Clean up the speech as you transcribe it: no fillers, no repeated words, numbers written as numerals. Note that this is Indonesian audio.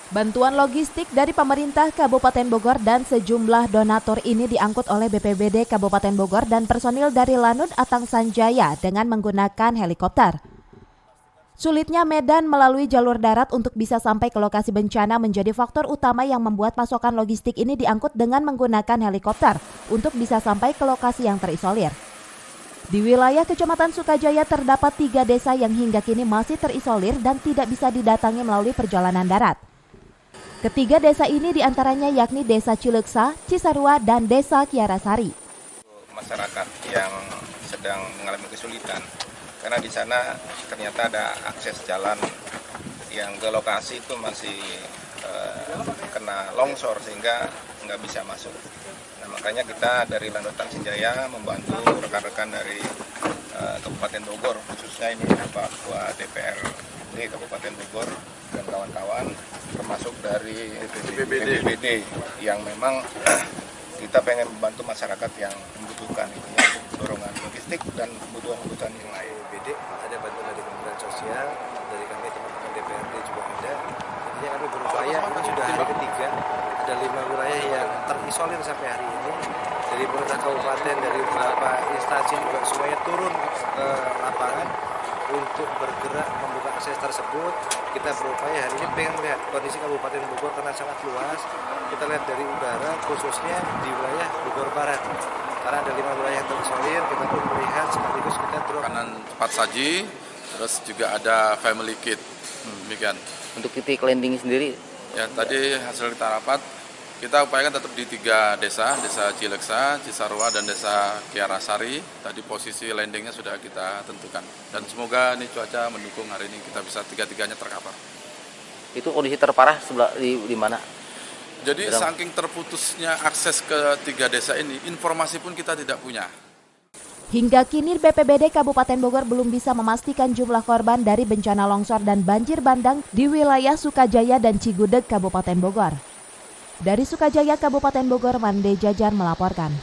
Bantuan logistik dari pemerintah Kabupaten Bogor dan sejumlah donatur ini diangkut oleh BPBD Kabupaten Bogor dan personil dari Lanut Atang Sanjaya dengan menggunakan helikopter. Sulitnya medan melalui jalur darat untuk bisa sampai ke lokasi bencana menjadi faktor utama yang membuat pasokan logistik ini diangkut dengan menggunakan helikopter untuk bisa sampai ke lokasi yang terisolir. Di wilayah Kecamatan Sukajaya terdapat 3 desa yang hingga kini masih terisolir dan tidak bisa didatangi melalui perjalanan darat. Ketiga desa ini diantaranya yakni Desa Cileksa, Cisarua, dan Desa Kiarasari. Masyarakat yang sedang mengalami kesulitan, karena di sana ternyata ada akses jalan yang ke lokasi itu masih kena longsor sehingga nggak bisa masuk. Nah, makanya kita dari Lanut Atang Sanjaya membantu rekan-rekan dari Kabupaten Bogor, khususnya ini Pak Ketua DPRD Kabupaten Bogor dan kawan-kawan, termasuk dari BPBD yang memang kita pengen membantu masyarakat yang membutuhkan itu, untuk dorongan logistik dan kebutuhan-kebutuhan yang lain. BPBD ada bantuan dari Kementerian Sosial, dari kami teman-teman DPRD juga ada. Intinya kami berupaya, ini sudah hari ketiga, ada 5 wilayah yang terisolir sampai hari ini. Dari pemerintah kabupaten, dari beberapa instansi juga semuanya turun ke lapangan untuk bergerak membuka akses tersebut. Kita berupaya hari ini pengen melihat kondisi Kabupaten Bogor karena sangat luas. Kita lihat dari udara khususnya di wilayah Bogor Barat. Karena ada 5 wilayah yang terisolir, kita pun melihat sekaligus kita drop. Makanan cepat saji, terus juga ada family kit. Demikian. Untuk titik landing sendiri? Ya, tadi hasil kita rapat, kita upayakan tetap di 3 desa, Desa Cileksa, Cisarua, dan Desa Kiarasari. Tadi posisi landingnya sudah kita tentukan. Dan semoga ini cuaca mendukung hari ini kita bisa 3-3-nya terkapar. Itu kondisi terparah sebelah di mana? Jadi saking terputusnya akses ke 3 desa ini, informasi pun kita tidak punya. Hingga kini BPBD Kabupaten Bogor belum bisa memastikan jumlah korban dari bencana longsor dan banjir bandang di wilayah Sukajaya dan Cigudeg Kabupaten Bogor. Dari Sukajaya Kabupaten Bogor, Mande Jajan melaporkan.